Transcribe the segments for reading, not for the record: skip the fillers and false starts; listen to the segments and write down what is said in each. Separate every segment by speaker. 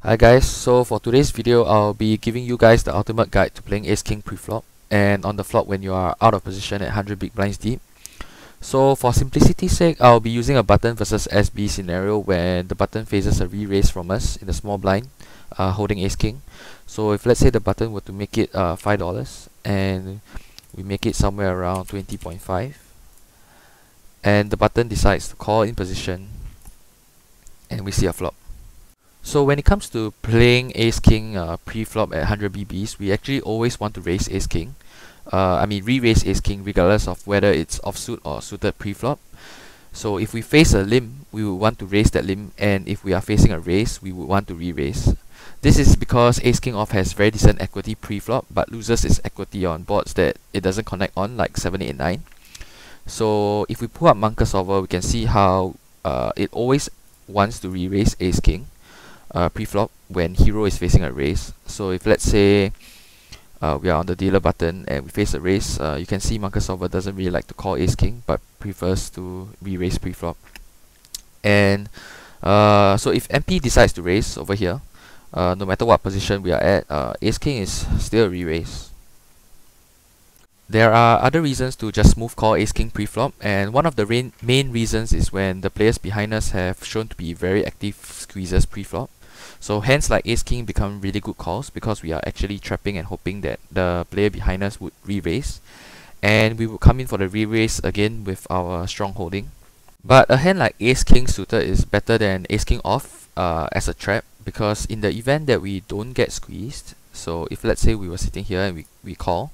Speaker 1: Hi guys, so for today's video I'll be giving you guys the ultimate guide to playing Ace King preflop and on the flop when you are out of position at 100 big blinds deep. So for simplicity's sake, I'll be using a button versus SB scenario when the button faces a re-raise from us in the small blind holding Ace King. So if let's say the button were to make it $5 and we make it somewhere around 20.5 and the button decides to call in position and we see a flop. So when it comes to playing Ace King pre-flop at 100 BBs, we actually always want to raise Ace King. Re-raise Ace King regardless of whether it's offsuit or suited pre-flop. So if we face a limb, we would want to raise that limb, and if we are facing a raise, we would want to re-raise. This is because Ace King off has very decent equity pre-flop, but loses its equity on boards that it doesn't connect on, like 7, 8, 9. So if we pull up Monka Solver, we can see how it always wants to re-raise Ace King pre-flop when hero is facing a raise. So if let's say we are on the dealer button and we face a raise, you can see Monka Solver doesn't really like to call Ace King but prefers to re-raise pre-flop. And so if MP decides to raise over here, no matter what position we are at, Ace King is still a re-raise. There are other reasons to just smooth call Ace King preflop, and one of the main reasons is when the players behind us have shown to be very active squeezers preflop. So hands like Ace King become really good calls because we are actually trapping and hoping that the player behind us would re-raise, and we would come in for the re-raise again with our strong holding. But a hand like Ace King suited is better than Ace King off as a trap, because in the event that we don't get squeezed, so if let's say we were sitting here and we call,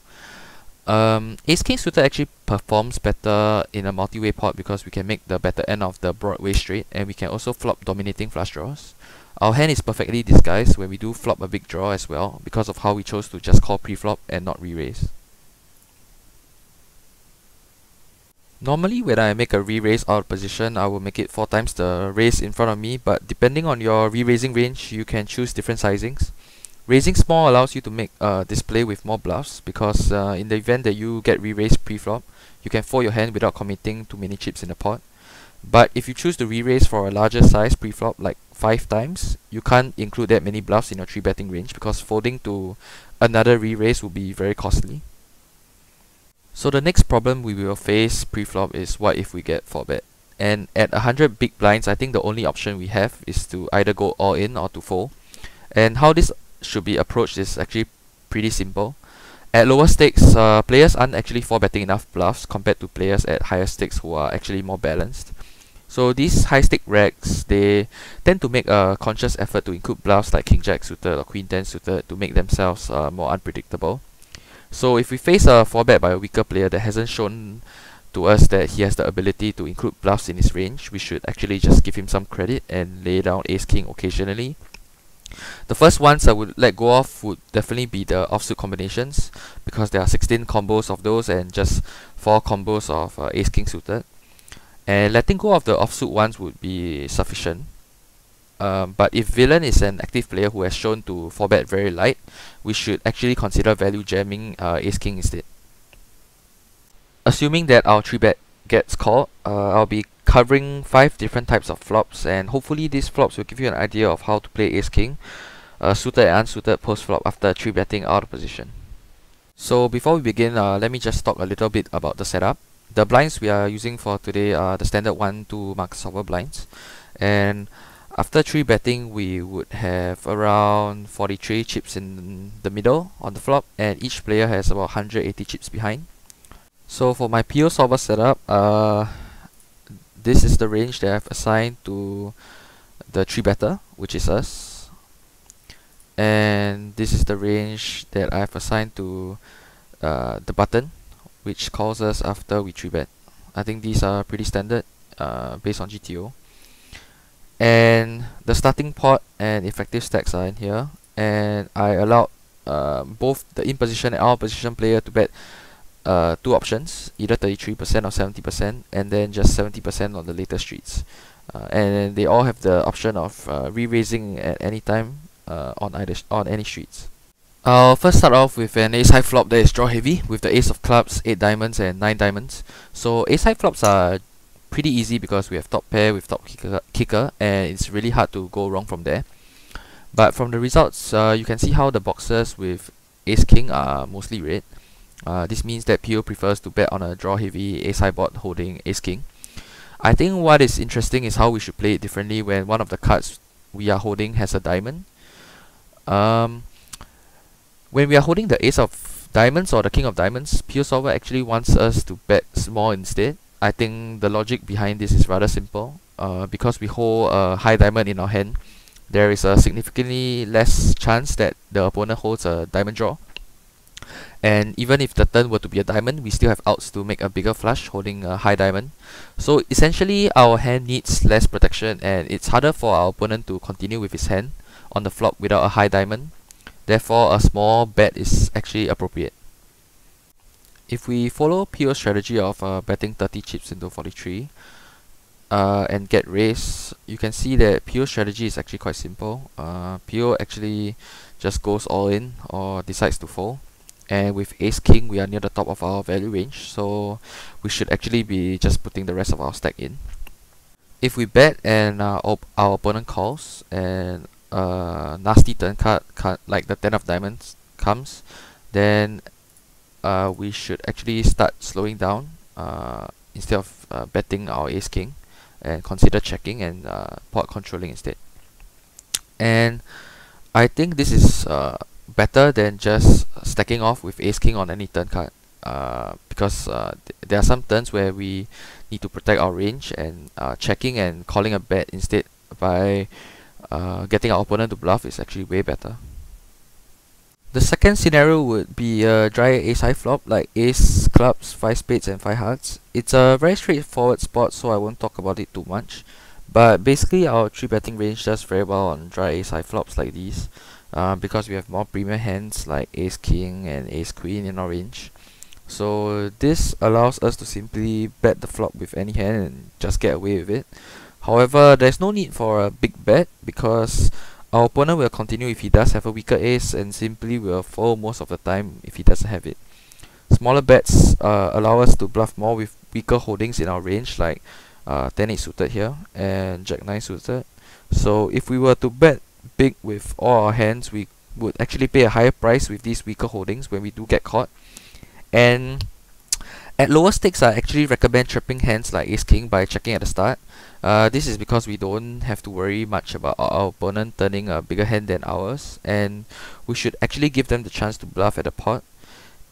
Speaker 1: Ace King suited actually performs better in a multi-way pot because we can make the better end of the Broadway straight, and we can also flop dominating flush draws. Our hand is perfectly disguised when we do flop a big draw as well, because of how we chose to just call pre-flop and not re-raise. Normally when I make a re-raise out of position, I will make it 4 times the raise in front of me, but depending on your re-raising range, you can choose different sizings. Raising small allows you to make a display with more bluffs, because in the event that you get re-raised pre-flop, you can fold your hand without committing too many chips in the pot. But if you choose to re-raise for a larger size pre-flop, like 5 times, you can't include that many bluffs in your 3-betting range, because folding to another re-raise will be very costly. So the next problem we will face pre-flop is what if we get 4-bet. And at 100 big blinds, I think the only option we have is to either go all in or to fold. And how this should be approached is actually pretty simple. At lower stakes, players aren't actually 4-betting enough bluffs compared to players at higher stakes who are actually more balanced. So these high stake racks, they tend to make a conscious effort to include bluffs like King Jack suited or Queen 10 suited to make themselves more unpredictable. So if we face a 4-bet by a weaker player that hasn't shown to us that he has the ability to include bluffs in his range, we should actually just give him some credit and lay down Ace King occasionally. The first ones I would let go of would definitely be the offsuit combinations, because there are 16 combos of those and just 4 combos of Ace King suited. And letting go of the offsuit ones would be sufficient. But if villain is an active player who has shown to 4-bet very light, we should actually consider value jamming Ace King instead. Assuming that our 3-bet gets called, I'll be covering 5 different types of flops, and hopefully these flops will give you an idea of how to play Ace King, suited and unsuited post-flop after 3-betting out of position. So before we begin, let me just talk a little bit about the setup. The blinds we are using for today are the standard 1-2 Monka Solver blinds, and after 3-betting we would have around 43 chips in the middle on the flop, and each player has about 180 chips behind. So for my PIO solver setup, this is the range that I've assigned to the 3-better, which is us, and this is the range that I've assigned to the button, which calls us after we 3-bet. I think these are pretty standard based on GTO. And the starting pot and effective stacks are in here, and I allowed both the in position and out of position player to bet 2 options, either 33% or 70%, and then just 70% on the later streets. And they all have the option of re-raising at any time on any streets. I'll first start off with an ace high flop that is draw heavy with the ace of clubs, 8 diamonds and 9 diamonds. So ace high flops are pretty easy because we have top pair with top kicker, and it's really hard to go wrong from there. But from the results, you can see how the boxes with Ace King are mostly red. This means that PIO prefers to bet on a draw heavy ace high board holding Ace King. I think what is interesting is how we should play it differently when one of the cards we are holding has a diamond. When we are holding the ace of diamonds or the king of diamonds, PIO solver actually wants us to bet small instead. I think the logic behind this is rather simple. Because we hold a high diamond in our hand, there is a significantly less chance that the opponent holds a diamond draw. And even if the turn were to be a diamond, we still have outs to make a bigger flush holding a high diamond. So essentially our hand needs less protection, and it's harder for our opponent to continue with his hand on the flop without a high diamond. Therefore a small bet is actually appropriate. If we follow PIO's strategy of betting 30 chips into 43 and get raised, you can see that PIO's strategy is actually quite simple. PIO actually just goes all in or decides to fold. And with Ace King, we are near the top of our value range, so we should actually be just putting the rest of our stack in. If we bet and our opponent calls and a nasty turn card like the 10 of diamonds comes, then we should actually start slowing down instead of betting our Ace King, and consider checking and pot controlling instead. And I think this is better than just stacking off with Ace King on any turn card, because there are some turns where we need to protect our range, and checking and calling a bet instead by getting our opponent to bluff is actually way better. The second scenario would be a dry ace high flop like ace clubs, 5 spades and 5 hearts. It's a very straightforward spot, so I won't talk about it too much. But basically our 3-betting range does very well on dry ace high flops like these, because we have more premium hands like ace king and ace queen in our range. So this allows us to simply bet the flop with any hand and just get away with it. However, there's no need for a big bet because our opponent will continue if he does have a weaker ace, and simply will fold most of the time if he doesn't have it. Smaller bets allow us to bluff more with weaker holdings in our range, like 10-8 suited here and Jack-9 suited. So if we were to bet big with all our hands, we would actually pay a higher price with these weaker holdings when we do get caught. And at lower stakes, I actually recommend trapping hands like ace king by checking at the start. This is because we don't have to worry much about our opponent turning a bigger hand than ours, and we should actually give them the chance to bluff at the pot.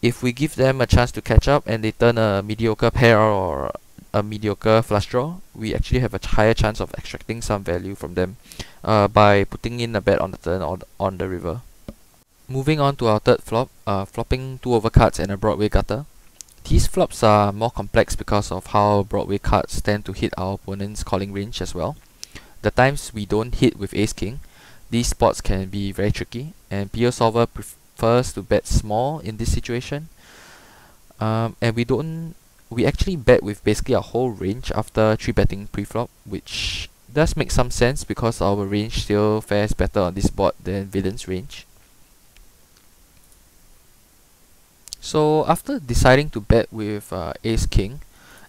Speaker 1: If we give them a chance to catch up and they turn a mediocre pair or a mediocre flush draw, we actually have a higher chance of extracting some value from them by putting in a bet on the turn or on the river. Moving on to our third flop, flopping 2 overcards and a Broadway gutter. These flops are more complex because of how Broadway cards tend to hit our opponent's calling range as well. The times we don't hit with ace king, these spots can be very tricky, and PIO solver prefers to bet small in this situation. And we actually bet with basically our whole range after 3-betting preflop, which does make some sense because our range still fares better on this board than villain's range. So after deciding to bet with ace king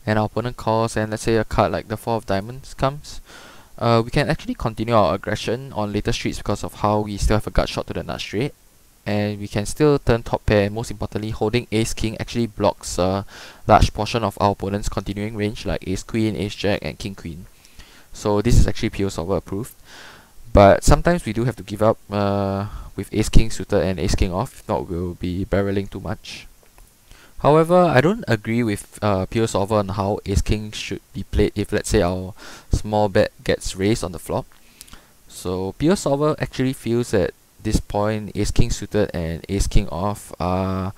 Speaker 1: and our opponent calls, and let's say a card like the 4 of diamonds comes, we can actually continue our aggression on later streets because of how we still have a gut shot to the nut straight, and we can still turn top pair, and most importantly holding ace king actually blocks a large portion of our opponent's continuing range like ace queen, ace jack and king queen. So this is actually PIO solver approved. But sometimes we do have to give up with ace king suited and ace king off, if not we'll be barreling too much. However, I don't agree with PIO solver on how ace king should be played if let's say our small bet gets raised on the flop. So PIO solver actually feels that this point ace king suited and ace king off are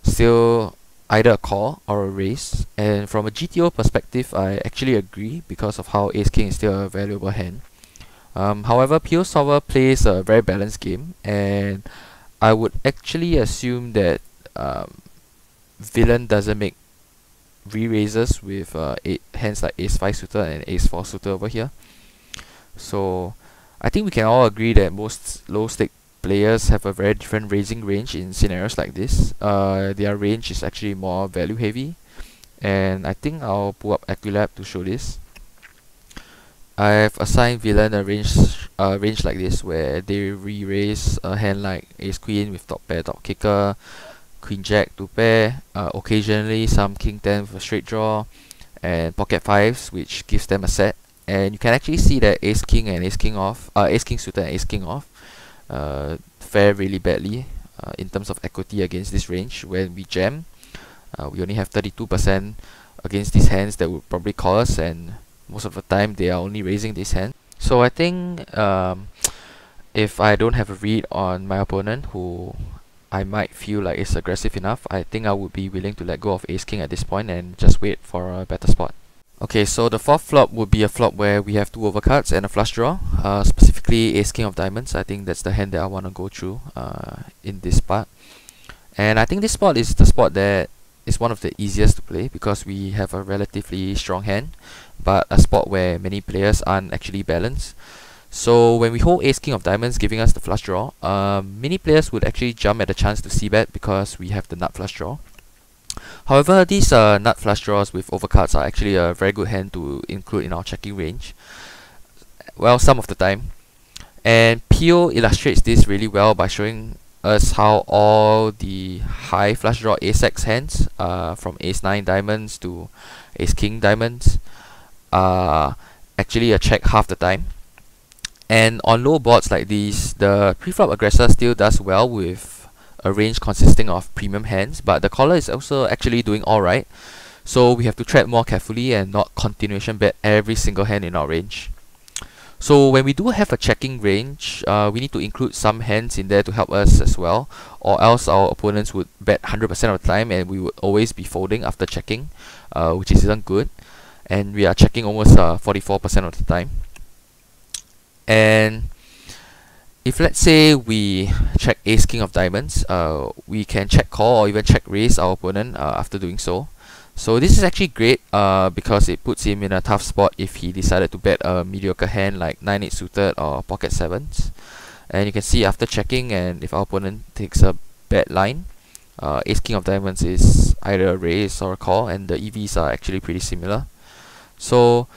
Speaker 1: still either a call or a raise, and from a GTO perspective I actually agree because of how ace king is still a valuable hand. However, PIO solver plays a very balanced game, and I would actually assume that villain doesn't make re-raises with hands like ace 5 suited and ace 4 suited over here. So I think we can all agree that most low stake players have a very different raising range in scenarios like this. Their range is actually more value heavy, and I think I'll pull up Equilab to show this. I've assigned villain a range like this, where they re-raise a hand like ace queen with top pair, top kicker, queen jack to pair, occasionally some king 10 with a straight draw, and pocket fives, which gives them a set. And you can actually see that ace king and ace king off, ace king suited and ace king off, fare really badly in terms of equity against this range. When we jam, we only have 32% against these hands that would probably call us, and most of the time they are only raising this hand. So I think if I don't have a read on my opponent who I might feel like is aggressive enough, I think I would be willing to let go of ace king at this point and just wait for a better spot. Okay, so the fourth flop would be a flop where we have two overcards and a flush draw, specifically ace king of diamonds. I think that's the hand that I want to go through in this part. And I think this spot is the spot that is one of the easiest to play because we have a relatively strong hand, but a spot where many players aren't actually balanced. So when we hold ace king of diamonds giving us the flush draw, many players would actually jump at the chance to c-bet because we have the nut flush draw. However, these nut flush draws with overcards are actually a very good hand to include in our checking range. Well, some of the time. And PIO illustrates this really well by showing us how all the high flush draw ace-x hands, from ace-9 diamonds to ace-king diamonds, are actually a check half the time. And on low boards like these, the preflop aggressor still does well with a range consisting of premium hands, but the caller is also actually doing alright. So we have to tread more carefully and not continuation bet every single hand in our range. So when we do have a checking range, we need to include some hands in there to help us as well, or else our opponents would bet 100% of the time and we would always be folding after checking, which isn't good. And we are checking almost 44% of the time. And if let's say we check ace king of diamonds, we can check call or even check raise our opponent after doing so. So this is actually great because it puts him in a tough spot if he decided to bet a mediocre hand like 9-8 suited or pocket 7s. And you can see after checking, and if our opponent takes a bad line, ace king of diamonds is either a raise or a call, and the EVs are actually pretty similar. So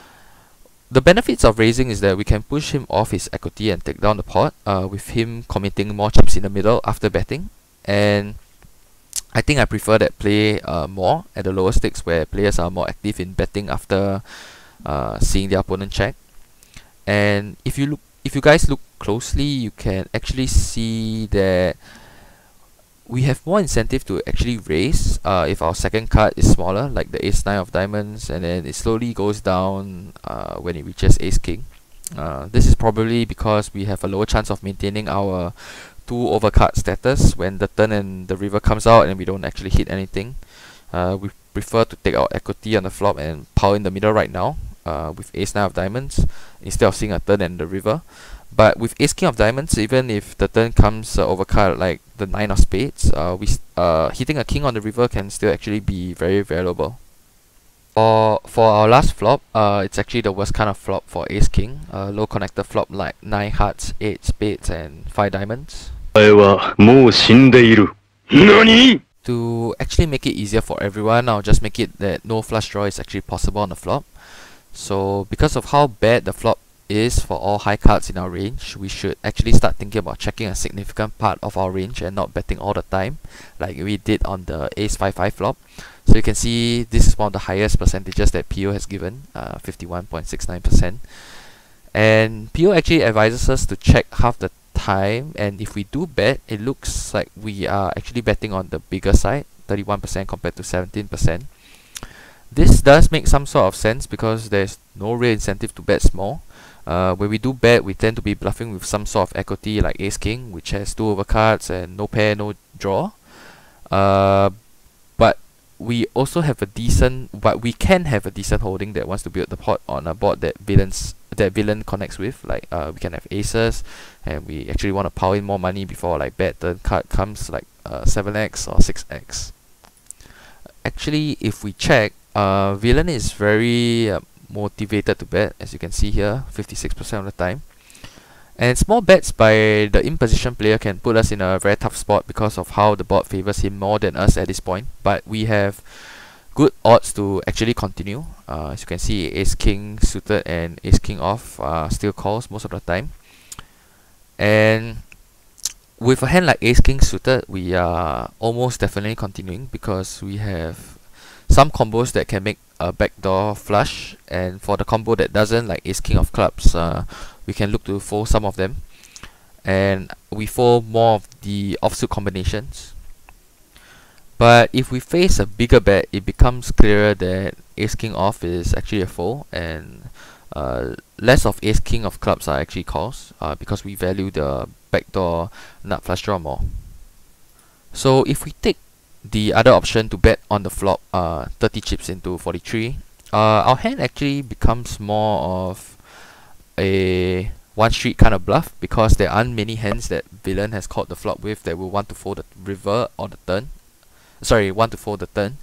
Speaker 1: the benefits of raising is that we can push him off his equity and take down the pot, with him committing more chips in the middle after betting. And I think I prefer that play more at the lower stakes where players are more active in betting after seeing their opponent check. And if you guys look closely, you can actually see that we have more incentive to actually raise if our second card is smaller, like the ace-9 of diamonds, and then it slowly goes down when it reaches ace-king. This is probably because we have a lower chance of maintaining our 2 overcard status when the turn and the river comes out and we don't actually hit anything. We prefer to take our equity on the flop and power in the middle right now with ace-9 of diamonds instead of seeing a turn and the river. But with ace king of diamonds, even if the turn comes overcard like the 9 of spades, hitting a king on the river can still actually be very valuable. For our last flop, it's actually the worst kind of flop for ace king. Low connector flop like 9 hearts, 8 spades and 5 diamonds. To actually make it easier for everyone, I'll just make it that no flush draw is actually possible on the flop. So because of how bad the flop is for all high cards in our range, we should actually start thinking about checking a significant part of our range and not betting all the time like we did on the ace 5-5 flop. So you can see this is one of the highest percentages that PIO has given, 51.69%. And PIO actually advises us to check half the time, and if we do bet, it looks like we are actually betting on the bigger side, 31% compared to 17%. This does make some sort of sense because there's no real incentive to bet small. When we do bet, we tend to be bluffing with some sort of equity like ace king, which has 2 overcards and no pair, no draw. But we also have a decent, we can have a decent holding that wants to build the pot on a board that villain connects with. Like we can have aces, and we actually want to power in more money before like bad turn card comes like 7x or 6x. Actually, if we check, villain is very motivated to bet, as you can see here, 56% of the time. And small bets by the in-position player can put us in a very tough spot because of how the board favors him more than us at this point. But we have good odds to actually continue. As you can see, Ace King suited and Ace King off still calls most of the time. And with a hand like Ace King suited, we are almost definitely continuing because we have some combos that can make a backdoor flush, and for the combo that doesn't, like Ace King of clubs, we can look to fold some of them, and we fold more of the offsuit combinations. But if we face a bigger bet, it becomes clearer that Ace King off is actually a fold, and less of Ace King of clubs are actually calls, because we value the backdoor nut flush draw more. So if we take the other option to bet on the flop, 30 chips into 43, our hand actually becomes more of a one street kind of bluff, because there aren't many hands that villain has called the flop with that will want to fold the river or the turn. Sorry, want to fold the turn.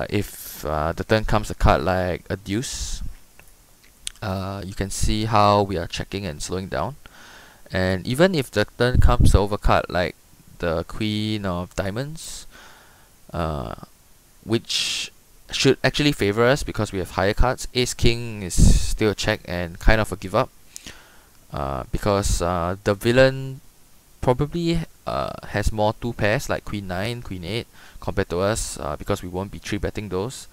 Speaker 1: If the turn comes a card like a deuce, you can see how we are checking and slowing down. And even if the turn comes over card like the queen of diamonds, which should actually favor us because we have higher cards, Ace King is still a check and kind of a give up, because the villain probably has more 2 pairs like queen 9, queen 8 compared to us, because we won't be 3-betting those,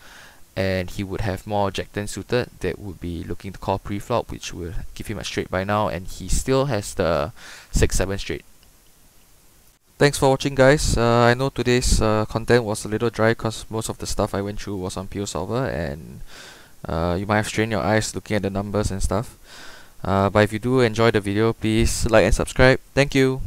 Speaker 1: and he would have more jack 10 suited that would be looking to call pre-flop, which will give him a straight by now, and he still has the 6-7 straight. Thanks for watching, guys. I know today's content was a little dry because most of the stuff I went through was on PIO solver, and you might have strained your eyes looking at the numbers and stuff. But if you do enjoy the video, please like and subscribe. Thank you.